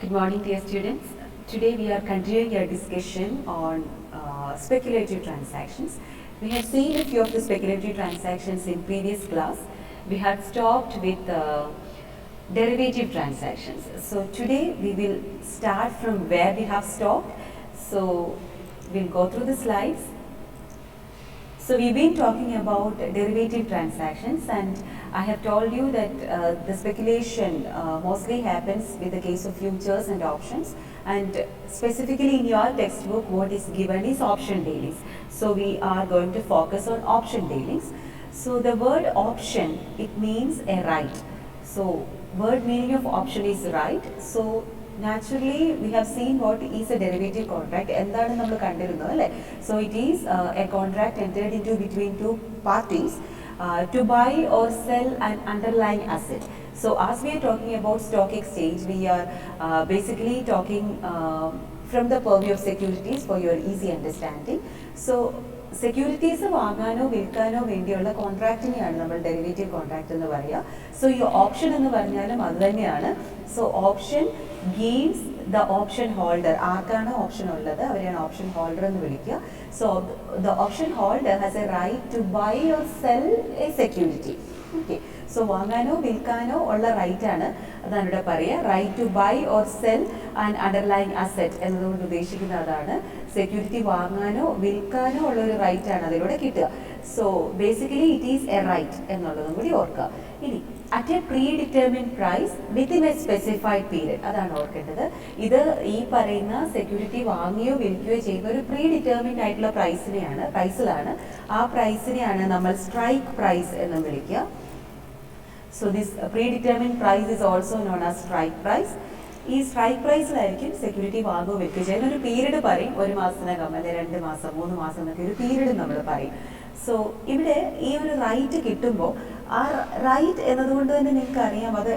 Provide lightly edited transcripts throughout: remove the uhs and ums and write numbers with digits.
Good morning, dear students. Today we are continuing our discussion on speculative transactions. We have seen a few of the speculative transactions in previous class. We had stopped with derivative transactions. So today we will start from where we have stopped. So we'll go through the slides. So we've been talking about derivative transactions, and I have told you that the speculation mostly happens with the case of futures and options, and specifically in your textbook what is given is option dealings. So we are going to focus on option dealings. So the word option, it means a right. So word meaning of option is right. So naturally we have seen what is a derivative contract. എന്താണ് നമ്മൾ കണ്ടിരുന്നത് അല്ലേ? So it is a contract entered into between two parties to buy or sell an underlying asset. So as we are talking about stock exchange, we are basically talking from the purview of securities for your easy understanding. So securities വാങ്ങാനോ വിൽക്കാനോ വേണ്ടിയുള്ള കോൺട്രാക്റ്റിനെയാണ് നമ്മൾ derivative contract എന്ന് പറയുക. So ഈ option എന്ന് പറഞ്ഞാലും അത് തന്നെയാണ്. So option gives the option holder, ആർക്കാണ് ഓപ്ഷൻ ഉള്ളത് അവരെയാണ് ഓപ്ഷൻ ഹോൾഡർ എന്ന് വിളിക്കുക. So the option holder has a right to buy or sell a security. Okay, so വാങ്ങാനോ വിൽക്കാനോ ഉള്ള റൈറ്റ് ആണ്, അതാണ് ഇവിടെ പറയുക. Right to buy or sell and underlying asset എന്നതുകൊണ്ട് ഉദ്ദേശിക്കുന്ന അതാണ്. സെക്യൂരിറ്റി വാങ്ങാനോ വിൽക്കാനോ ഉള്ള ഒരു റൈറ്റ് ആണ് അതിലൂടെ കിട്ടുക. So basically it is a right എന്നുള്ളതും കൂടി ഓർക്കുക. ഇനി at a predetermined price within a specified period, അതാണ് ഓർക്കേണ്ടത്. ഇത് ഈ പറയുന്ന സെക്യൂരിറ്റി വാങ്ങുകയോ വിൽക്കുകയോ ചെയ്യുന്ന ഒരു പ്രീ ഡിറ്റർമിൻഡ് ആയിട്ടുള്ള പ്രൈസിലാണ്. ആ പ്രൈസിനെയാണ് നമ്മൾ സ്ട്രൈക്ക് പ്രൈസ് എന്ന് വിളിക്കുക. So this predetermined price is also known as strike price. ഈ സ്ട്രൈക്ക് പ്രൈസിലായിരിക്കും സെക്യൂരിറ്റി വാങ്ങുകയോ വിൽക്കുകയോ ചെയ്യുന്ന ഒരു പീരീഡ് പറയും. 1 മാസത്തിനകം അല്ലെ 2 മാസം 3 മാസം എന്നൊക്കെ ഒരു പീരീഡ് നമ്മൾ പറയും. സോ ഇവിടെ ഈ ഒരു റൈറ്റ് കിട്ടുമ്പോൾ ആ റൈറ്റ് എന്നതുകൊണ്ട് തന്നെ നിങ്ങൾക്ക് അറിയാം അത്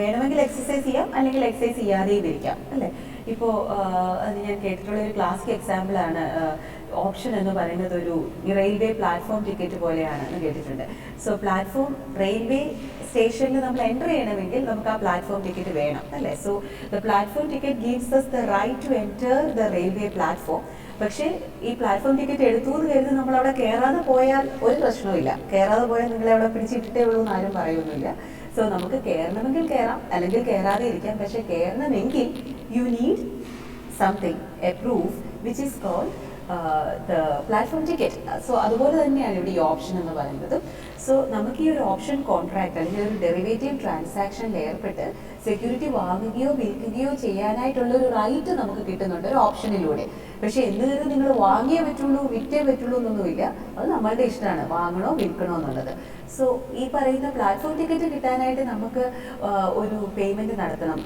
വേണമെങ്കിൽ എക്സസൈസ് ചെയ്യാം അല്ലെങ്കിൽ എക്സസൈസ് ചെയ്യാതെയും ഇരിക്കാം അല്ലേ. ഇപ്പോൾ അത് ഞാൻ കേട്ടിട്ടുള്ള ഒരു ക്ലാസിക് എക്സാമ്പിളാണ് ഓപ്ഷൻ എന്ന് പറയുന്നത്. ഒരു റെയിൽവേ പ്ലാറ്റ്ഫോം ടിക്കറ്റ് പോലെയാണ് എന്ന് കേട്ടിട്ടുണ്ട്. സോ പ്ലാറ്റ്ഫോം റെയിൽവേ സ്റ്റേഷനിൽ നമ്മൾ എൻ്റർ ചെയ്യണമെങ്കിൽ നമുക്ക് ആ പ്ലാറ്റ്ഫോം ടിക്കറ്റ് വേണം അല്ലേ. So the platform ticket gives us the right to enter the railway platform. പക്ഷേ ഈ പ്ലാറ്റ്ഫോം ടിക്കറ്റ് എടുത്തു എന്ന് കരുതി നമ്മൾ അവിടെ കയറാതെ പോയാൽ ഒരു പ്രശ്നവുമില്ല. കയറാതെ പോയാൽ നിങ്ങളെ അവിടെ പിടിച്ചിട്ടേ ഉള്ളൂ എന്ന് ആരും പറയുന്നില്ല. സോ നമുക്ക് കയറണമെങ്കിൽ കയറാം അല്ലെങ്കിൽ കയറാതെ ഇരിക്കാം. പക്ഷേ കയറണമെങ്കിൽ you need something, a proof which is called the platform ticket. So അതുപോലെ തന്നെയാണ് ഇവിടെ ഈ ഓപ്ഷൻ എന്ന് പറയുന്നത്. സോ നമുക്ക് ഈ ഒരു ഓപ്ഷൻ കോൺട്രാക്ട് അല്ലെങ്കിൽ ഒരു ഡെറിവേറ്റീവ് ട്രാൻസാക്ഷനിൽ ഏർപ്പെട്ട് സെക്യൂരിറ്റി വാങ്ങുകയോ വിൽക്കുകയോ ചെയ്യാനായിട്ടുള്ള ഒരു റൈറ്റ് നമുക്ക് കിട്ടുന്നുണ്ട് ഒരു ഓപ്ഷനിലൂടെ. പക്ഷെ എന്ത് കരുതി നിങ്ങൾ വാങ്ങിയേ പറ്റുള്ളൂ വിറ്റേ പറ്റുള്ളൂ എന്നൊന്നുമില്ല. അത് നമ്മളുടെ ഇഷ്ടമാണ് വാങ്ങണോ വിൽക്കണോ എന്നുള്ളത്. സോ ഈ പറയുന്ന പ്ലാറ്റ്ഫോം ടിക്കറ്റ് കിട്ടാനായിട്ട് നമുക്ക് ഒരു പേയ്മെൻറ്റ് നടത്തണം.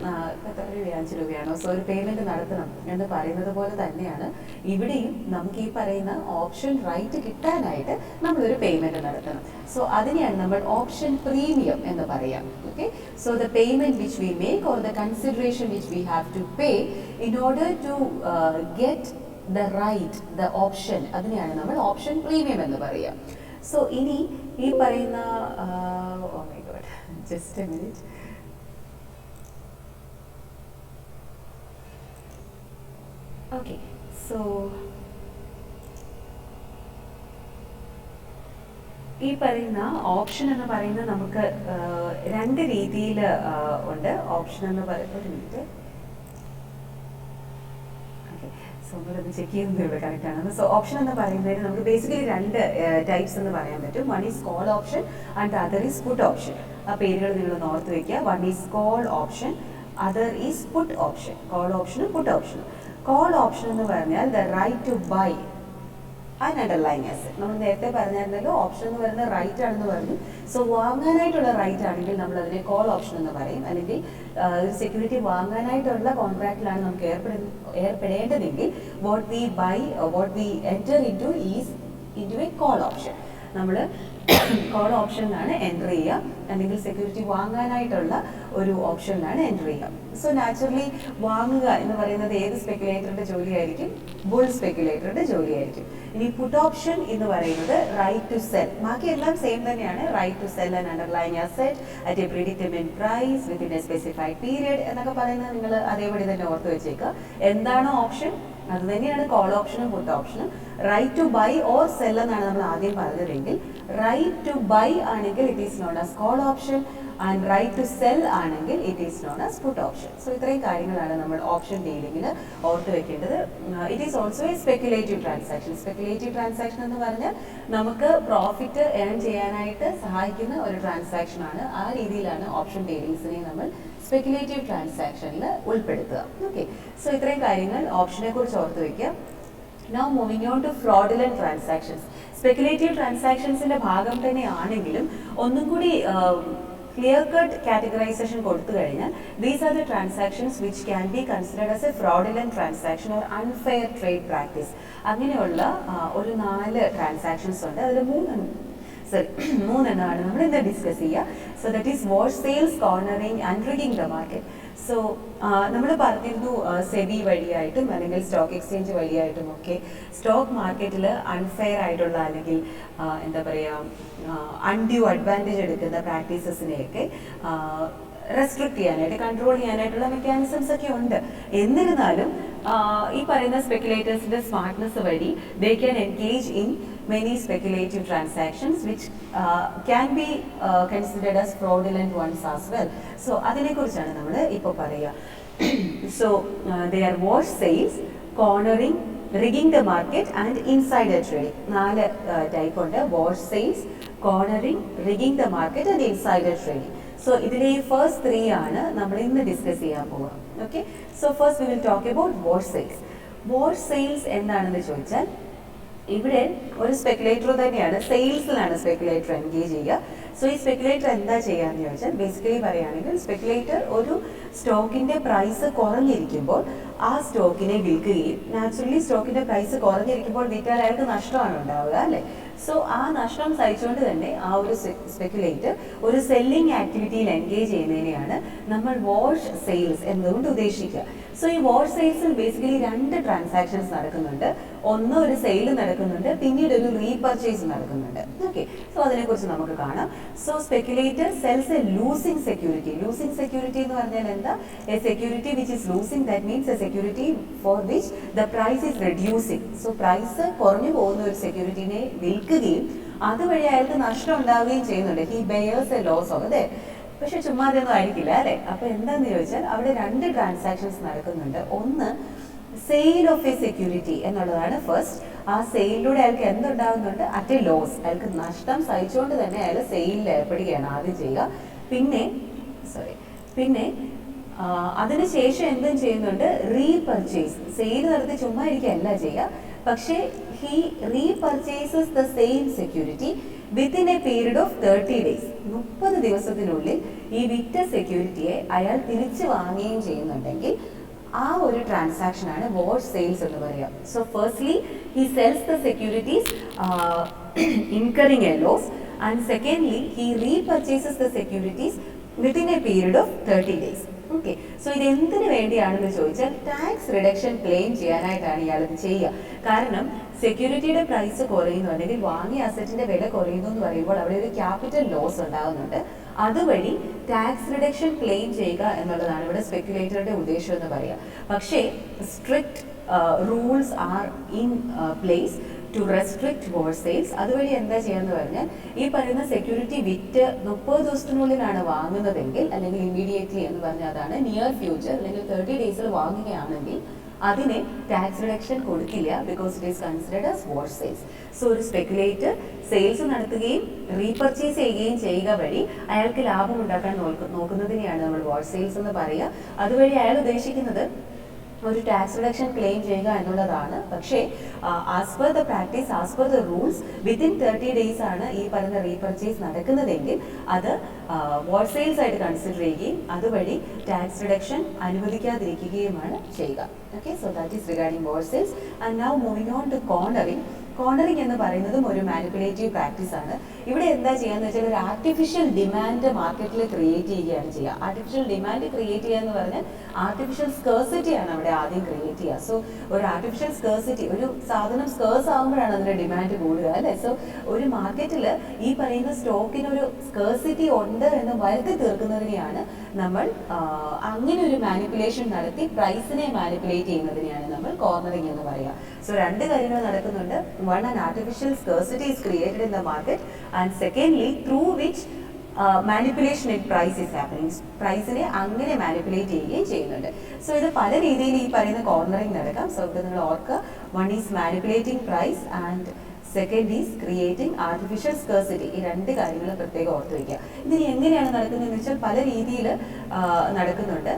എത്ര രൂപയാണ്? 5 രൂപയാണോ? സോ ഒരു പേയ്മെൻറ്റ് നടത്തണം എന്ന് പറയുന്നത് പോലെ തന്നെയാണ് ഇവിടെയും നമുക്ക് ഈ പറയുന്ന ഓപ്ഷൻ റൈറ്റ് കിട്ടാനായിട്ട് നമ്മളൊരു പേയ്മെൻറ്റ് നടത്തണം. സോ അതിനെയാണ് നമ്മൾ ഓപ്ഷൻ പ്രീമിയം എന്ന് പറയാം. Okay, so the payment which we make or the consideration which we have to pay in order to get the right, the option, അതിനെയാണ് നമ്മൾ ഓപ്ഷൻ പ്രീമിയം എന്ന് പറയാം. സോ ഇനി ഈ പറയുന്ന oh my god, just a minute. Okay, so ഈ പറയുന്ന option എന്ന് പറയുന്നത് നമുക്ക് 2 രീതിയിൽ ഉണ്ട്. ഓപ്ഷൻ എന്ന് പറയുന്നത് ഒരു മിനിറ്റ്, ഒന്നുകൂടെ ചെക്ക് ചെയ്യുന്നത് ഇവിടെ കറക്റ്റ് ആണ്. സോ ഓപ്ഷൻ എന്ന് പറയുന്നതിന് നമുക്ക് ബേസിക്കലി 2 ടൈപ്സ് എന്ന് പറയാൻ പറ്റും. One is call option and other is put option. ആ പേരുകൾ നിങ്ങൾ ഓർത്ത് വയ്ക്കുക. One is call option, other is put option. Call ഓപ്ഷനും പുട്ട് ഓപ്ഷനും. കോൾ ഓപ്ഷൻ എന്ന് പറഞ്ഞാൽ the right to buy and underlying asset. നമ്മൾ നേരത്തെ പറഞ്ഞായിരുന്നല്ലോ ഓപ്ഷൻ എന്ന് പറയുന്നത് റൈറ്റ് ആണെന്ന് പറഞ്ഞു. സോ വാങ്ങാനായിട്ടുള്ള റൈറ്റ് ആണെങ്കിൽ നമ്മൾ അതിനെ കോൾ ഓപ്ഷൻ എന്ന് പറയും. അല്ലെങ്കിൽ ഒരു സെക്യൂരിറ്റി വാങ്ങാനായിട്ടുള്ള കോൺട്രാക്റ്റിലാണ് നമുക്ക് ഏർപ്പെടേണ്ടതെങ്കിൽ what we buy what we enter into is into a call option. നമ്മൾ കോൾ ഓപ്ഷനിലാണ് എൻ്റർ ചെയ്യുക. അല്ലെങ്കിൽ സെക്യൂരിറ്റി വാങ്ങാനായിട്ടുള്ള ഒരു ഓപ്ഷനിലാണ് എൻ്റർ ചെയ്യുക. സോ നാച്ചുറലി വാങ്ങുക എന്ന് പറയുന്നത് ഏത് സ്പെക്കുലേറ്ററുടെ ജോലിയായിരിക്കും? ബുൾ സ്പെക്കുലേറ്ററുടെ ജോലിയായിരിക്കും. ഇനി പുട്ട് ഓപ്ഷൻ എന്ന് പറയുന്നത് റൈറ്റ് ടു സെൽ. ബാക്കി എല്ലാം സെയിം തന്നെയാണ്. Right to sell and underlying asset at a predetermined price within a specified period എന്നൊക്കെ പറയുന്നത് നിങ്ങൾ അതേപടി തന്നെ ഓർത്ത് വെച്ചേക്കുക. എന്താണോ ഓപ്ഷൻ അത് തന്നെയാണ് കോൾ ഓപ്ഷനും പുട്ട് ഓപ്ഷനും. Right to buy or sell എന്നാണ് നമ്മൾ ആദ്യം പറഞ്ഞതെങ്കിൽ റൈറ്റ് ടു ബൈ ആണെങ്കിൽ it is known as call option and right to sell ആണെങ്കിൽ it is known as put option. So ഇത്രയും കാര്യങ്ങളാണ് നമ്മൾ ഓപ്ഷൻ ഡീലിംഗിൽ ഓർത്ത് വെക്കേണ്ടത്. It is also a speculative transaction. Speculative transaction എന്ന് പറഞ്ഞാൽ നമുക്ക് പ്രോഫിറ്റ് ഏൺ ചെയ്യാനായിട്ട് സഹായിക്കുന്ന ഒരു ട്രാൻസാക്ഷൻ ആണ്. ആ രീതിയിലാണ് ഓപ്ഷൻ ഡീലിംഗ്സിനെ നമ്മൾ സ്പെക്കുലേറ്റീവ് ട്രാൻസാക്ഷനിൽ ഉൾപ്പെടുത്തുക. ഓക്കെ, സോ ഇത്രയും കാര്യങ്ങൾ ഓപ്ഷനെ കുറിച്ച് ഓർത്ത് വയ്ക്കുക. Now moving on to fraudulent transactions. Speculative transactionsന്റെ ഭാഗം തന്നെ ആണെങ്കിലും ഒന്നും കൂടി ക്ലിയർ കട്ട് കാറ്റഗറൈസേഷൻ കൊടുത്തു കഴിഞ്ഞാൽ these are the transactions which can be considered as a fraudulent transaction or unfair trade practice. അങ്ങനെയുള്ള ഒരു 4 ട്രാൻസാക്ഷൻസ് ഉണ്ട്. അതിൽ മൂന്നെണ്ണമാണ് നമ്മൾ ഇന്ന് ഡിസ്കസ് ചെയ്യുക. So that is wash sales, cornering and rigging the market. So നമ്മൾ പറഞ്ഞിരുന്നു സെബി വഴിയായിട്ടും അല്ലെങ്കിൽ സ്റ്റോക്ക് എക്സ്ചേഞ്ച് വഴിയായിട്ടും ഒക്കെ സ്റ്റോക്ക് മാർക്കറ്റിൽ അൺഫെയർ ആയിട്ടുള്ള അല്ലെങ്കിൽ എന്താ പറയുക അൺഡ്യൂ അഡ്വാൻറ്റേജ് എടുക്കുന്ന പ്രാക്ടീസസിനെയൊക്കെ റെസ്ട്രിക്ട് ചെയ്യാനായിട്ട് കൺട്രോൾ ചെയ്യാനായിട്ടുള്ള മെക്കാനിസംസ് ഒക്കെ ഉണ്ട്. എന്നിരുന്നാലും ഈ പറയുന്ന സ്പെക്കുലേറ്റേഴ്സിന്റെ സ്മാർട്ട്നെസ് വഴി they can engage in many speculative transactions which can be considered as fraudulent ones as well. So അതിനെ കുറിച്ചാണ് നമ്മൾ ഇപ്പോൾ പറയുക. So they are wash sales, cornering, rigging the market and insider trading. 4 type ഉണ്ട്. Wash sales, cornering, rigging the market and insider trading. So ഇതിലെ ഈ first 3 ആണ് നമ്മൾ ഇന്ന് ഡിസ്കസ് ചെയ്യാൻ പോവുക. Okay, so first we will talk about wash sales. Wash sales എന്താണെന്ന് ചോദിച്ചാൽ ഇവിടെ ഒരു സ്പെക്കുലേറ്റർ തന്നെയാണ്, സെയിൽസിലാണ് സ്പെക്കുലേറ്റർ എൻഗേജ് ചെയ്യുക. സോ ഈ സ്പെക്കുലേറ്റർ എന്താ ചെയ്യാന്ന് ചോദിച്ചാൽ ബേസിക്കലി പറയുകയാണെങ്കിൽ സ്പെക്കുലേറ്റർ ഒരു സ്റ്റോക്കിന്റെ പ്രൈസ് കുറഞ്ഞിരിക്കുമ്പോൾ ആ സ്റ്റോക്കിനെ വിൽക്കുകയും നാച്ചുറലി സ്റ്റോക്കിന്റെ പ്രൈസ് കുറഞ്ഞിരിക്കുമ്പോൾ വിറ്റാൽ അയാൾക്ക് നഷ്ടമാണ് ഉണ്ടാവുക അല്ലേ. സോ ആ നഷ്ടം സഹിച്ചുകൊണ്ട് തന്നെ ആ ഒരു സ്പെക്കുലേറ്റർ ഒരു സെല്ലിംഗ് ആക്ടിവിറ്റിയിൽ എൻഗേജ് ചെയ്യുന്നതിനെയാണ് നമ്മൾ വാഷ് സെയിൽസ് എന്നതുകൊണ്ട് ഉദ്ദേശിക്കുക. സോ ഈ വാഷ് സെയിൽസിൽ ബേസിക്കലി 2 ട്രാൻസാക്ഷൻസ് നടക്കുന്നുണ്ട്. ഒന്ന് ഒരു സെയിൽ നടക്കുന്നുണ്ട്, പിന്നീട് ഒരു റീപർച്ചേസ് നടക്കുന്നുണ്ട്. ഓക്കെ, സോ അതിനെക്കുറിച്ച് നമുക്ക് കാണാം. So speculator sells a losing security. Losing security എന്ന് പറഞ്ഞാൽ എന്താ? A security which is losing, that means a security for which the price is reducing. So price കുറഞ്ഞു പോകുന്ന ഒരു സെക്യൂരിറ്റിനെ വിൽക്കുകയും അതുവഴി അയാൾക്ക് നഷ്ടം ഉണ്ടാവുകയും ചെയ്യുന്നുണ്ട്. He bears a loss of അതെ. പക്ഷെ ചുമ്മാതൊന്നും ആയിരിക്കില്ല അല്ലെ. അപ്പൊ എന്താന്ന് ചോദിച്ചാൽ അവിടെ 2 ട്രാൻസാക്ഷൻസ് നടക്കുന്നുണ്ട്. ഒന്ന് സെയിൽ ഓഫ് എ സെക്യൂരിറ്റി എന്നുള്ളതാണ് ഫസ്റ്റ്. ആ സെയിലിലൂടെ അയാൾക്ക് എന്തുണ്ടാകുന്നുണ്ട്? അറ്റ് എ ലോസ്, അയാൾക്ക് നഷ്ടം സഹിച്ചുകൊണ്ട് തന്നെ അയാൾ സെയിലിൽ ഏർപ്പെടുകയാണ് ആദ്യം ചെയ്യുക. പിന്നെ അതിനുശേഷം എന്തും ചെയ്യുന്നുണ്ട്? റീപർച്ചേസ്. സെയിൽ നടത്തി ചുമ്മാ ഇരിക്കുകയല്ല ചെയ്യുക, പക്ഷേ he repurchases the same security within a period of 30 days. 30 ദിവസത്തിനുള്ളിൽ ഈ വിറ്റ സെക്യൂരിറ്റിയെ അയാൾ തിരിച്ചു വാങ്ങുകയും ചെയ്യുന്നുണ്ടെങ്കിൽ ആ ഒരു ട്രാൻസാക്ഷൻ ആണ് വാഷ് സെയിൽസ് എന്ന് പറയുക. So firstly he sells the securities incurring a loss and secondly he repurchases the securities within a period of 30 days. Okay, so ഇത് എന്തിനു വേണ്ടിയാണെന്ന് ചോദിച്ചാൽ ടാക്സ് റിഡക്ഷൻ ക്ലെയിം ചെയ്യാനായിട്ടാണ് ഇയാളിത് ചെയ്യുക. കാരണം സെക്യൂരിറ്റിയുടെ പ്രൈസ് കുറയുന്നു അല്ലെങ്കിൽ വാങ്ങിയ അസറ്റിന്റെ വില കുറയുന്നു എന്ന് പറയുമ്പോൾ അവിടെ ഒരു ക്യാപിറ്റൽ ലോസ് ഉണ്ടാകുന്നുണ്ട്. അതുവഴി ടാക്സ് റിഡക്ഷൻ ക്ലെയിം ചെയ്യുക എന്നുള്ളതാണ് ഇവിടെ സ്പെക്കുലേറ്ററുടെ ഉദ്ദേശം എന്ന് പറയുക. പക്ഷേ strict rules are in place to restrict wash sales. അതുവഴി എന്താ ചെയ്യാന്ന് പറഞ്ഞാൽ ഈ പറയുന്ന സെക്യൂരിറ്റി വിറ്റ് 30 ദിവസത്തിനുള്ളിലാണ് വാങ്ങുന്നതെങ്കിൽ അല്ലെങ്കിൽ ഇമ്മീഡിയറ്റ്ലി എന്ന് പറഞ്ഞാൽ അതാണ് നിയർ ഫ്യൂച്ചർ അല്ലെങ്കിൽ 30 days വാങ്ങുകയാണെങ്കിൽ അതിനെ ടാക്സ് റിഡക്ഷൻ കൊടുക്കില്ല, because it is considered as wash sales. So ഒരു സ്പെക്കുലേറ്റർ സെയിൽസ് നടത്തുകയും റീപർച്ചേസ് ചെയ്യുകയും ചെയ്യുക വഴി അയാൾക്ക് ലാഭം ഉണ്ടാക്കാൻ നോക്കുന്നതിനെയാണ് നമ്മൾ വാഷ് സെയിൽസ് എന്ന് പറയുക. അതുവഴി അയാൾ ഉദ്ദേശിക്കുന്നത് ഒരു ടാക്സ് റിഡക്ഷൻ ക്ലെയിം ചെയ്യുക എന്നുള്ളതാണ്. പക്ഷേ as per the practice, as per the rules within 30 days ആണ് ഈ പറയുന്ന റീപർച്ചേസ് നടക്കുന്നതെങ്കിൽ അത് വാഷ് സെയിൽസ് ആയിട്ട് കൺസിഡർ ചെയ്യുകയും അതുവഴി ടാക്സ് റിഡക്ഷൻ അനുവദിക്കാതിരിക്കുകയുമാണ് ചെയ്യുക. Okay, so that is regarding wash sales. And now moving on to cornering. Cornering എന്ന് പറയുന്നതും ഒരു മാനിപ്പുലേറ്റീവ് പ്രാക്ടീസ് ആണ്. ഇവിടെ എന്താ ചെയ്യാന്ന് വെച്ചാൽ ഒരു ആർട്ടിഫിഷ്യൽ ഡിമാൻഡ് മാർക്കറ്റിൽ ക്രിയേറ്റ് ചെയ്യുകയാണ് ചെയ്യുക. ആർട്ടിഫിഷ്യൽ ഡിമാൻഡ് ക്രിയേറ്റ് ചെയ്യുക എന്ന് പറഞ്ഞാൽ ആർട്ടിഫിഷ്യൽ സ്കേഴ്സിറ്റി ആണ് അവിടെ ആദ്യം ക്രിയേറ്റ് ചെയ്യുക. സോ ഒരു ആർട്ടിഫിഷ്യൽ സ്കേഴ്സിറ്റി, ഒരു സാധനം സ്കേഴ്സ് ആകുമ്പോഴാണ് അതിന്റെ ഡിമാൻഡ് കൂടുക അല്ലേ. സോ ഒരു മാർക്കറ്റിൽ ഈ പറയുന്ന സ്റ്റോക്കിനൊരു സ്കേഴ്സിറ്റി ഉണ്ട് എന്ന് വരുത്തി തീർക്കുന്നതിനെയാണ് നമ്മൾ അങ്ങനെ ഒരു മാനിപ്പുലേഷൻ നടത്തി പ്രൈസിനെ മാനിപ്പുലേറ്റ് ചെയ്യുന്നതിനെയാണ് നമ്മൾ കോർണറിംഗ് എന്ന് പറയുക. സോ രണ്ട് കാര്യങ്ങൾ നടക്കുന്നുണ്ട്. One, an artificial scarcity is created in the market, and secondly through which manipulation in price is happening. പ്രൈസിനെ അങ്ങനെ മാനിപ്പുലേറ്റ് ചെയ്യുകയും ചെയ്യുന്നുണ്ട്. സോ ഇത് പല രീതിയിൽ ഈ പറയുന്ന കോർണറിംഗ് നടക്കാം. സോ ഇവിടെ നിങ്ങൾ ഓർക്കുക, one is manipulating price and second is creating artificial scarcity. ഈ രണ്ട് കാര്യങ്ങൾ പ്രത്യേകം ഓർത്ത് വയ്ക്കുക. ഇതിന് എങ്ങനെയാണ് നടക്കുന്നതെന്ന് വെച്ചാൽ പല രീതിയിൽ നടക്കുന്നുണ്ട്.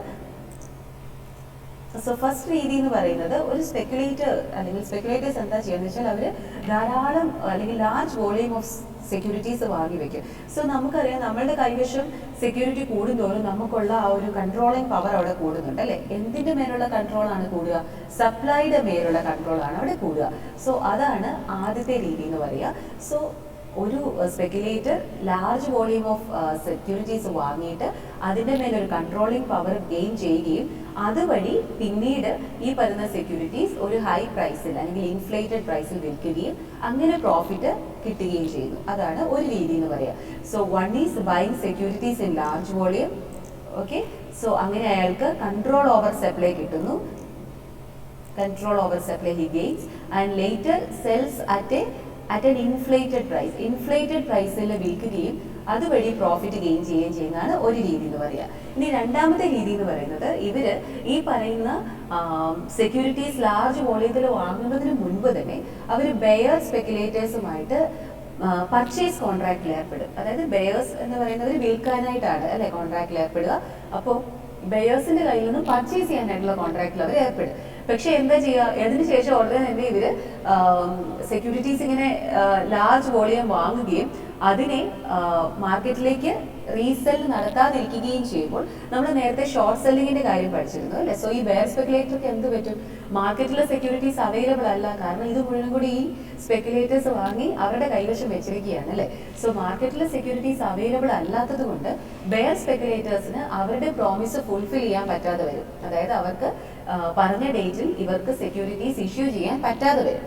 സോ ഫസ്റ്റ് രീതി എന്ന് പറയുന്നത്, ഒരു സ്പെക്കുലേറ്റർ അല്ലെങ്കിൽ സ്പെക്കുലേറ്റേഴ്സ് എന്താ ചെയ്യുന്നത് വെച്ചാൽ അവർ ധാരാളം അല്ലെങ്കിൽ ലാർജ് വോളിയം ഓഫ് സെക്യൂരിറ്റീസ് വാങ്ങി വെക്കും. സോ നമുക്കറിയാം, നമ്മളുടെ കൈവശം സെക്യൂരിറ്റി കൂടുന്തോറും നമുക്കുള്ള ആ ഒരു കൺട്രോളിങ് പവർ അവിടെ കൂടുന്നുണ്ട് അല്ലേ. എന്തിന്റെ മേലുള്ള കൺട്രോൾ ആണ് കൂടുക? സപ്ലൈയുടെ മേലുള്ള കൺട്രോൾ ആണ് അവിടെ കൂടുക. സോ അതാണ് ആദ്യത്തെ രീതി എന്ന് പറയുക. സോ ഒരു speculator large volume of securities വാങ്ങിയിട്ട് അതിൻ്റെ മേലൊരു കൺട്രോളിങ് പവർ ഗെയിൻ ചെയ്യുകയും അതുവഴി പിന്നീട് ഈ പറയുന്ന സെക്യൂരിറ്റീസ് ഒരു ഹൈ പ്രൈസിൽ അല്ലെങ്കിൽ ഇൻഫ്ലേറ്റഡ് പ്രൈസിൽ വിൽക്കുകയും അങ്ങനെ പ്രോഫിറ്റ് കിട്ടുകയും ചെയ്യുന്നു. അതാണ് ഒരു രീതി എന്ന് പറയുക. So one is buying securities in large volume. Okay, so അങ്ങനെ അയാൾക്ക് കൺട്രോൾ ഓവർ സപ്ലൈ കിട്ടുന്നു. Control over supply he gains and later cells at an inflated price. Inflated പ്രൈസിൽ വിൽക്കുകയും അതുവഴി പ്രോഫിറ്റ് ഗെയിൻ ചെയ്യുകയും ചെയ്യുന്നതാണ് ഒരു രീതി എന്ന് പറയുക. ഇനി രണ്ടാമത്തെ രീതി എന്ന് പറയുന്നത്, ഇവര് ഈ പറയുന്ന സെക്യൂരിറ്റീസ് ലാർജ് വോളിയത്തിൽ വാങ്ങുന്നതിന് മുൻപ് തന്നെ അവർ ബെയർ സ്പെക്കുലേറ്റേഴ്സുമായിട്ട് പർച്ചേസ് കോൺട്രാക്റ്റിൽ ഏർപ്പെടും. അതായത് ബെയേഴ്സ് എന്ന് പറയുന്നവർ വിൽക്കാനായിട്ടാണ് അല്ലെ കോൺട്രാക്റ്റിൽ ഏർപ്പെടുക. അപ്പോൾ ബെയേഴ്സിന്റെ കയ്യിൽ നിന്നും പർച്ചേസ് ചെയ്യാനായിട്ടുള്ള കോൺട്രാക്റ്റിൽ അവർ ഏർപ്പെടും. പക്ഷെ എന്താ ചെയ്യുക, അതിനുശേഷം ഉടനെ തന്നെ ഇവര് സെക്യൂരിറ്റീസ് ഇങ്ങനെ ലാർജ് വോളിയം വാങ്ങുകയും അതിനെ മാർക്കറ്റിലേക്ക് റീസെൽ നടത്താതിരിക്കുകയും ചെയ്യുമ്പോൾ, നമ്മൾ നേരത്തെ ഷോർട്ട് സെല്ലിങ്ങിന്റെ കാര്യം പഠിച്ചിരുന്നു അല്ലെ. സോ ഈ ബെയർ സ്പെക്കുലേറ്റർക്ക് എന്ത് പറ്റും? മാർക്കറ്റിലെ സെക്യൂരിറ്റീസ് അവൈലബിൾ അല്ല, കാരണം ഇത് മുഴുവൻ കൂടി ഈ സ്പെക്കുലേറ്റേഴ്സ് വാങ്ങി അവരുടെ കൈവശം വെച്ചിരിക്കുകയാണ് അല്ലെ. സോ മാർക്കറ്റിലെ സെക്യൂരിറ്റീസ് അവൈലബിൾ അല്ലാത്തത് കൊണ്ട് ബെയർ സ്പെക്കുലേറ്റേഴ്സിന് അവരുടെ പ്രോമിസ് ഫുൾഫിൽ ചെയ്യാൻ പറ്റാതെ വരും. അതായത് അവർക്ക് പറഞ്ഞ ഡേറ്റിൽ ഇവർക്ക് സെക്യൂരിറ്റീസ് ഇഷ്യൂ ചെയ്യാൻ പറ്റാതെ വരും.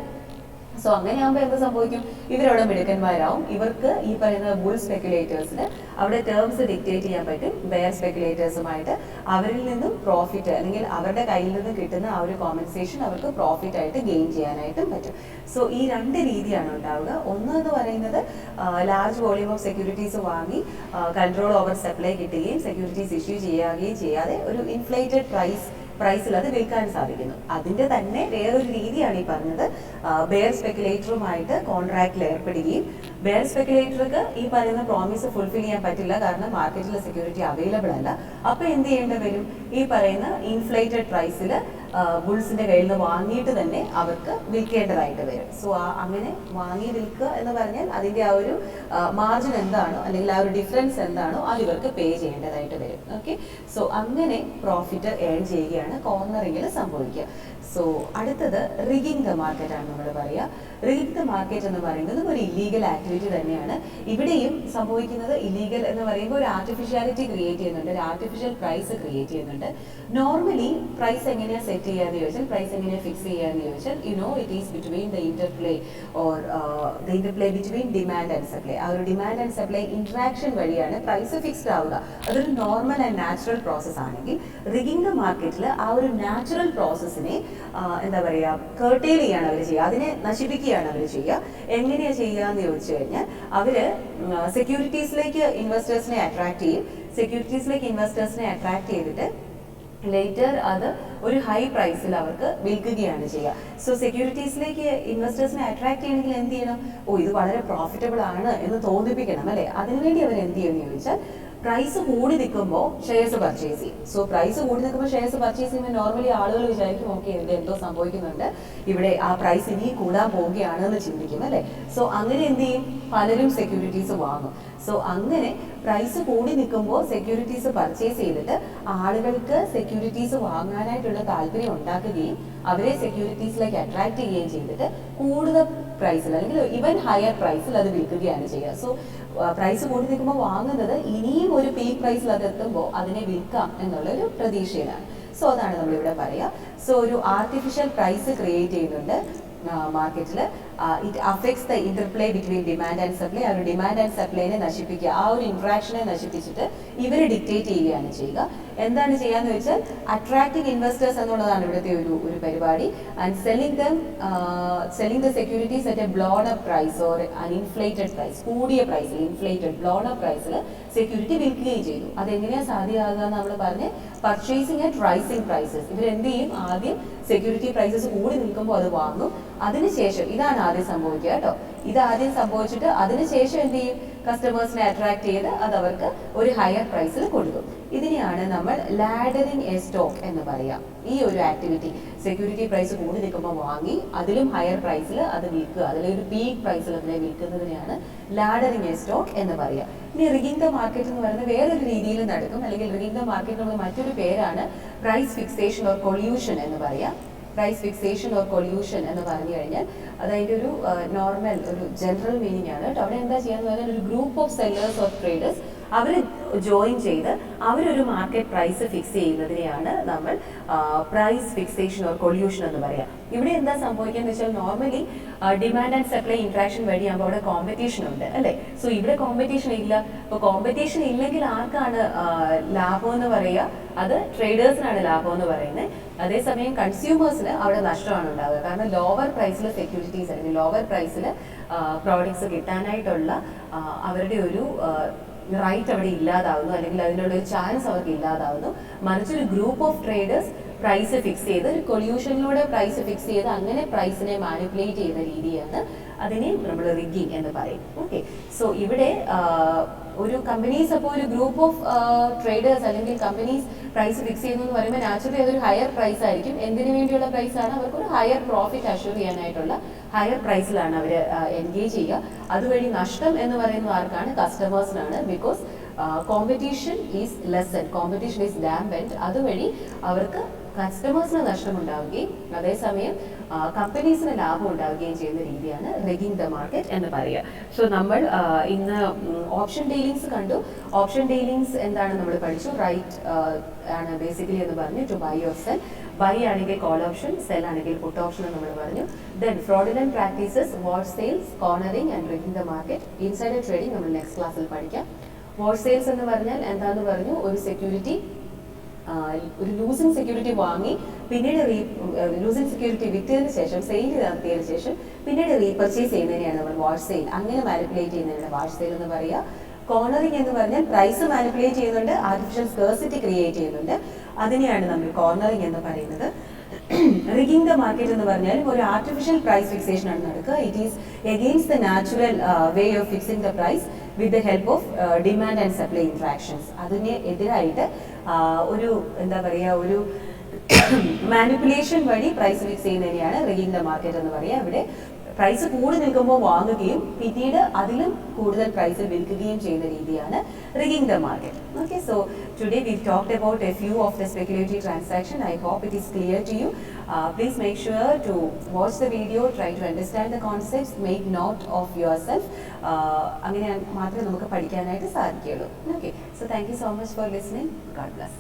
സോ അങ്ങനെയാകുമ്പോൾ എന്ത് സംഭവിക്കും? ഇവരവിടെ മിടുക്കന്മാരാവും. ഇവർക്ക് ഈ പറയുന്ന ബുൾ സ്പെക്കുലേറ്റേഴ്സിന് അവിടെ ടേംസ് ഡിക്റ്റേറ്റ് ചെയ്യാൻ പറ്റും. ബെയർ സ്പെക്കുലേറ്റേഴ്സുമായിട്ട് അവരിൽ നിന്നും പ്രോഫിറ്റ് അല്ലെങ്കിൽ അവരുടെ കയ്യിൽ നിന്ന് കിട്ടുന്ന ആ ഒരു കോമ്പൻസേഷൻ അവർക്ക് പ്രോഫിറ്റ് ആയിട്ട് ഗെയിൻ ചെയ്യാനായിട്ടും പറ്റും. സോ ഈ രണ്ട് രീതിയാണ് ഉണ്ടാവുക. ഒന്ന് എന്ന് പറയുന്നത് ലാർജ് വോളിയം ഓഫ് സെക്യൂരിറ്റീസ് വാങ്ങി കൺട്രോൾ ഓവർ സപ്ലൈ കിട്ടുകയും സെക്യൂരിറ്റീസ് ഇഷ്യൂ ചെയ്യുകയും ചെയ്യാതെ ഒരു ഇൻഫ്ലേറ്റഡ് പ്രൈസിൽ അത് വിൽക്കാൻ സാധിക്കുന്നു. അതിന്റെ തന്നെ വേറൊരു രീതിയാണ് ഈ പറഞ്ഞത്, ബെയർ സ്പെക്കുലേറ്ററുമായിട്ട് കോൺട്രാക്റ്റിൽ ഏർപ്പെടുകയും ബെയർ സ്പെക്കുലേറ്റർക്ക് ഈ പറയുന്ന പ്രോമിസ് ഫുൾഫിൽ ചെയ്യാൻ പറ്റില്ല, കാരണം മാർക്കറ്റിലെ സെക്യൂരിറ്റി അവൈലബിൾ അല്ല. അപ്പൊ എന്ത് ചെയ്യേണ്ടി വരും? ഈ പറയുന്ന ഇൻഫ്ലേറ്റഡ് പ്രൈസിൽ ബുൾസിന്റെ കയ്യിൽ നിന്ന് വാങ്ങിയിട്ട് തന്നെ അവർക്ക് വിൽക്കേണ്ടതായിട്ട് വരും. സോ അങ്ങനെ വാങ്ങി വിൽക്കുക എന്ന് പറഞ്ഞാൽ അതിന്റെ ആ ഒരു മാർജിൻ എന്താണോ അല്ലെങ്കിൽ ആ ഒരു ഡിഫറൻസ് എന്താണോ അത് ഇവർക്ക് പേ ചെയ്യേണ്ടതായിട്ട് വരും. ഓക്കെ, സോ അങ്ങനെ പ്രോഫിറ്റ് ഏൺ ചെയ്യുകയാണ് കോർണറിംഗിൽ സംഭവിക്കുക. സോ അടുത്തത് റിഗിങ് ദ മാർക്കറ്റ് ആണ് നമ്മൾ പറയുക. റിഗിങ് ദ മാർക്കറ്റ് എന്ന് പറയുന്നത് ഒരു ഇല്ലീഗൽ ആക്ടിവിറ്റി തന്നെയാണ്. ഇവിടെയും സംഭവിക്കുന്നത് ഇല്ലീഗൽ എന്ന് പറയുമ്പോൾ ഒരു ആർട്ടിഫിഷ്യാലിറ്റി ക്രിയേറ്റ് ചെയ്യുന്നുണ്ട്, ഒരു ആർട്ടിഫിഷ്യൽ പ്രൈസ് ക്രിയേറ്റ് ചെയ്യുന്നുണ്ട്. നോർമലി പ്രൈസ് എങ്ങനെയാണ് സെറ്റ് ചെയ്യാന്ന് ചോദിച്ചാൽ, പ്രൈസ് എങ്ങനെയാണ് ഫിക്സ് ചെയ്യാന്ന് ചോദിച്ചാൽ, it is between the interplay or the interplay between demand and supply. ആ ഒരു ഡിമാൻഡ് ആൻഡ് സപ്ലൈ ഇന്ററാക്ഷൻ വഴിയാണ് പ്രൈസ് ഫിക്സ്ഡ് ആവുക. അതൊരു നോർമൽ ആൻഡ് നാച്ചുറൽ പ്രോസസ് ആണെങ്കിൽ, റിഗിങ് ദ മാർക്കറ്റിൽ ആ ഒരു നാച്ചുറൽ പ്രോസസ്സിനെ എന്താ പറയുക, കേർട്ടെയിൽ ചെയ്യാണ് അവർ ചെയ്യുക, അതിനെ നശിപ്പിക്കുകയാണ് അവർ ചെയ്യുക. എങ്ങനെയാണ് ചെയ്യുക എന്ന് ചോദിച്ചു കഴിഞ്ഞാൽ, അവര് സെക്യൂരിറ്റീസിലേക്ക് ഇൻവെസ്റ്റേഴ്സിനെ അട്രാക്ട് ചെയ്യും. സെക്യൂരിറ്റീസിലേക്ക് ഇൻവെസ്റ്റേഴ്സിനെ അട്രാക്ട് ചെയ്തിട്ട് ലേറ്റർ അത് ഒരു ഹൈ പ്രൈസിൽ അവർക്ക് വിൽക്കുകയാണ് ചെയ്യുക. സോ സെക്യൂരിറ്റീസിലേക്ക് ഇൻവെസ്റ്റേഴ്സിനെ അട്രാക്ട് ചെയ്യണമെങ്കിൽ എന്ത് ചെയ്യണം? ഇത് വളരെ പ്രോഫിറ്റബിൾ ആണ് എന്ന് തോന്നിപ്പിക്കണം അല്ലെ. അതിനുവേണ്ടി അവർ എന്ത് ചെയ്യുമെന്ന് ചോദിച്ചാൽ, പ്രൈസ് കൂടി നിൽക്കുമ്പോൾ ഷെയർസ് പർച്ചേസ് ചെയ്യും. സോ പ്രൈസ് കൂടി നിൽക്കുമ്പോൾ ഷെയർസ് പർച്ചേസ് ചെയ്യുമ്പോൾ നോർമലി ആളുകൾ വിചാരിക്കും, ഓക്കെ എന്തോ സംഭവിക്കുന്നുണ്ട്, ഇവിടെ ആ പ്രൈസ് ഇനി കൂടാൻ പോവുകയാണെന്ന് ചിന്തിക്കും അല്ലേ. സോ അങ്ങനെ എന്ത് ചെയ്യും? പലരും സെക്യൂരിറ്റീസ് വാങ്ങും. സോ അങ്ങനെ പ്രൈസ് കൂടി നിൽക്കുമ്പോൾ സെക്യൂരിറ്റീസ് പർച്ചേസ് ചെയ്തിട്ട് ആളുകൾക്ക് സെക്യൂരിറ്റീസ് വാങ്ങാനായിട്ടുള്ള താല്പര്യം ഉണ്ടാക്കുകയും അവരെ സെക്യൂരിറ്റീസിലേക്ക് അട്രാക്ട് ചെയ്യുകയും ചെയ്തിട്ട് കൂടുതൽ പ്രൈസിൽ അല്ലെങ്കിൽ ഈവൻ ഹയർ പ്രൈസിൽ അത് വിൽക്കുകയാണ് ചെയ്യുക. സോ പ്രൈസ് കൂടി നിൽക്കുമ്പോൾ വാങ്ങുന്നത് ഇനിയും ഒരു പീക്ക് പ്രൈസിൽ അത് എത്തുമ്പോൾ അതിനെ വിൽക്കാം എന്നുള്ളൊരു പ്രതീക്ഷയിലാണ്. സോ അതാണ് നമ്മളിവിടെ പറയുക. സോ ഒരു ആർട്ടിഫിഷ്യൽ പ്രൈസ് ക്രിയേറ്റ് ചെയ്യുന്നുണ്ട് മാർക്കറ്റിൽ. It affects the interplay between demand and supply. ആ ഒരു ഡിമാൻഡ് ആൻഡ് സപ്ലൈനെ നശിപ്പിക്കുക, ആ ഒരു ഇൻട്രാക്ഷനെ നശിപ്പിച്ചിട്ട് ഇവർ ഡിക്റ്റേറ്റ് ചെയ്യുകയാണ് ചെയ്യുക. എന്താണ് ചെയ്യാന്ന് വെച്ചാൽ അട്രാക്ടിങ് ഇൻവെസ്റ്റേഴ്സ് എന്നുള്ളതാണ് ഇവിടുത്തെ ഒരു പരിപാടി. And selling the securities at a blown up price or an inflated price. കൂടിയ പ്രൈസിൽ, ഇൻഫ്ലേറ്റഡ് ബ്ലോൺ അപ്പ് പ്രൈസിൽ സെക്യൂരിറ്റി വിൽക്കുകയും ചെയ്തു. അതെങ്ങനെയാണ് സാധ്യമാകുക എന്ന് നമ്മൾ പറഞ്ഞ് പർച്ചേസിങ് അറ്റ് റൈസിംഗ് പ്രൈസസ്. ഇവരെന്ത് ചെയ്യും? ആദ്യം സെക്യൂരിറ്റി പ്രൈസസ് കൂടി നിൽക്കുമ്പോൾ അത് വാങ്ങും. അതിനുശേഷം ഇതാണ് ആദ്യം സംഭവിക്കുക കേട്ടോ. ഇത് ആദ്യം സംഭവിച്ചിട്ട് അതിനുശേഷം എന്ത് ചെയ്യും? കസ്റ്റമേഴ്സിനെ അട്രാക്ട് ചെയ്ത് അത് അവർക്ക് ഒരു ഹയർ പ്രൈസിൽ കൊടുക്കും. ഇതിനെയാണ് നമ്മൾ ലാഡറിങ് എ സ്റ്റോക്ക് എന്ന് പറയാം. ഈ ഒരു ആക്ടിവിറ്റി സെക്യൂരിറ്റി പ്രൈസ് കൂടി നിൽക്കുമ്പോൾ വാങ്ങി അതിലും ഹയർ പ്രൈസിൽ അത് വിൽക്കുക, അതിലൊരു പീക്ക് പ്രൈസിൽ അതിനെ വിൽക്കുന്നതിനെയാണ് ലാഡറിങ് എ സ്റ്റോക്ക് എന്ന് പറയുക. ഇനി റിഗിംഗ് ദ മാർക്കറ്റ് എന്ന് പറയുന്നത് വേറൊരു രീതിയിൽ നടക്കും. അല്ലെങ്കിൽ റിഗിംഗ് ദ മാർക്കറ്റ് എന്നുള്ള മറ്റൊരു പേരാണ് പ്രൈസ് ഫിക്സേഷൻ ഓർ കൊള്യൂഷൻ എന്ന് പറയാം. പ്രൈസ് ഫിക്സേഷൻ ഓർ കൊല്യൂഷൻ എന്ന് പറഞ്ഞു കഴിഞ്ഞാൽ അതതിൻ്റെ ഒരു നോർമൽ ഒരു ജനറൽ മീനിങ് ആണ് കേട്ടോ. അവിടെ എന്താ ചെയ്യാന്ന് പറഞ്ഞാൽ ഒരു group of sellers or traders അവർ ജോയിൻ ചെയ്ത് അവരൊരു മാർക്കറ്റ് പ്രൈസ് ഫിക്സ് ചെയ്യുന്നതിനെയാണ് നമ്മൾ പ്രൈസ് ഫിക്സേഷൻ ഓർ കൊല്യൂഷൻ എന്ന് പറയാം. ഇവിടെ എന്താ സംഭവിക്കുന്നത് വെച്ചാൽ normally demand and supply interaction വഴിയാകുമ്പോൾ അവിടെ കോമ്പറ്റീഷൻ ഉണ്ട് അല്ലേ. സോ ഇവിടെ കോമ്പറ്റീഷൻ ഇല്ല. അപ്പോൾ കോമ്പറ്റീഷൻ ഇല്ലെങ്കിൽ ആർക്കാണ് ലാഭം എന്ന് പറയുക? അത് ട്രേഡേഴ്സിനാണ് ലാഭം എന്ന് പറയുന്നത്. അതേസമയം കൺസ്യൂമേഴ്സിന് അവിടെ നഷ്ടമാണ് ഉണ്ടാവുക. കാരണം ലോവർ പ്രൈസിൽ സെക്യൂരിറ്റീസ് അല്ലെങ്കിൽ ലോവർ പ്രൈസിൽ പ്രോഡക്ട്സ് കിട്ടാനായിട്ടുള്ള അവരുടെ ഒരു റൈറ്റ് അവിടെ ഇല്ലാതാവുന്നു, അല്ലെങ്കിൽ അതിനുള്ള ഒരു ചാൻസ് അവർക്ക് ഇല്ലാതാവുന്നു. മറിച്ചൊരു group of traders price fix ചെയ്ത് ഒരു കൊല്യൂഷനിലൂടെ പ്രൈസ് ഫിക്സ് ചെയ്ത് അങ്ങനെ പ്രൈസിനെ മാനിപ്പുലേറ്റ് ചെയ്യുന്ന രീതിയാണ് അതിനെ നമ്മൾ റിഗ്ഗിങ് എന്ന് പറയും. ഓക്കെ, സോ ഇവിടെ ഒരു കമ്പനീസ് അപ്പോൾ ഒരു ഗ്രൂപ്പ് ഓഫ് ട്രേഡേഴ്സ് അല്ലെങ്കിൽ കമ്പനീസ് പ്രൈസ് ഫിക്സ് ചെയ്യുന്നു എന്ന് പറയുമ്പോൾ നാച്ചുറലി അതൊരു ഹയർ പ്രൈസ് ആയിരിക്കും. എന്തിനു വേണ്ടിയുള്ള പ്രൈസാണ്? അവർക്കൊരു ഹയർ പ്രോഫിറ്റ് അഷ്യൂർ ചെയ്യാനായിട്ടുള്ള ഹയർ പ്രൈസിലാണ് അവർ എൻഗേജ് ചെയ്യുക. അതുവഴി നഷ്ടം എന്ന് പറയുന്നത് ആർക്കാണ്? കസ്റ്റമേഴ്സിനാണ്. Because competition is lessen, competition is dampened. അതുവഴി അവർക്ക് കസ്റ്റമേഴ്സിന് നഷ്ടമുണ്ടാവുകയും അതേസമയം കമ്പനീസിന് ലാഭം ഉണ്ടാവുകയും ചെയ്യുന്ന രീതിയാണ് റിഗിംഗ് ദ മാർക്കറ്റ് എന്ന് പറയുക. സോ നമ്മൾ ഇന്ന് ഓപ്ഷൻ ഡീലിങ്സ് കണ്ടു. ഓപ്ഷൻ ഡീലിങ്സ് എന്താണ് നമ്മൾ പഠിച്ചു. റൈറ്റ് ആണ് ബേസിക്കലി എന്ന് പറഞ്ഞു, to buy or sell. Buy ആണെങ്കിൽ കോൾ ഓപ്ഷൻ, സെൽ ആണെങ്കിൽ പുട്ട് ഓപ്ഷൻ എന്ന് നമ്മൾ പറഞ്ഞു. Then fraudulent practices, wash sales, cornering and rigging the market. Insider trading നമ്മൾ നെക്സ്റ്റ് ക്ലാസ്സിൽ പഠിക്കാം. വാഷ് സെയിൽസ് എന്ന് പറഞ്ഞാൽ എന്താണെന്ന് പറഞ്ഞു, ഒരു സെക്യൂരിറ്റി ഒരു ലൂസിങ് സെക്യൂരിറ്റി വാങ്ങി പിന്നീട് ലൂസിങ് സെക്യൂരിറ്റി വിറ്റതിന് ശേഷം സെയിൽ നടത്തിയതിനു ശേഷം പിന്നീട് റീപർച്ചേസ് ചെയ്യുന്നതിനെയാണ് നമ്മൾ വാഷ് സെയിൽ, അങ്ങനെ മാനിപ്പുലേറ്റ് ചെയ്യുന്നതിനാണ് വാഷ് സെയിൽ എന്ന് പറയുക. കോർണറിംഗ് എന്ന് പറഞ്ഞാൽ പ്രൈസ് മാനിപ്പുലേറ്റ് ചെയ്യുന്നുണ്ട്, ആർട്ടിഫിഷ്യൽ സ്കേഴ്സിറ്റി ക്രിയേറ്റ് ചെയ്യുന്നുണ്ട്, അതിനെയാണ് നമ്മൾ കോർണറിംഗ് എന്ന് പറയുന്നത്. റിഗിംഗ് ദ മാർക്കറ്റ് എന്ന് പറഞ്ഞാൽ ഒരു ആർട്ടിഫിഷ്യൽ പ്രൈസ് ഫിക്സേഷൻ ആണ് നടക്കുക. It is against the natural way of fixing the price with the help of demand and supply interactions. അതിന് എതിരായിട്ട് ഒരു എന്താ പറയുക, ഒരു മാനിപ്പുലേഷൻ വഴി പ്രൈസ് ഫിക്സ് ചെയ്യുന്നതിനെയാണ് റിഗിംഗ് ദ മാർക്കറ്റ് എന്ന് പറയുക. ഇവിടെ പ്രൈസ് കൂടി നിൽക്കുമ്പോൾ വാങ്ങുകയും പിന്നീട് അതിലും കൂടുതൽ പ്രൈസിൽ വിൽക്കുകയും ചെയ്യുന്ന രീതിയാണ് rigging the market. Okay, so today we've talked about a few of the speculative transactions. I hope it is clear to you. Please make sure to watch the video, try to understand the concepts, make note of yourself. അങ്ങനെ മാത്രമേ നമുക്ക് പഠിക്കാനായിട്ട് സാധിക്കുകയുള്ളൂ. Okay, so thank you so much for listening. God bless.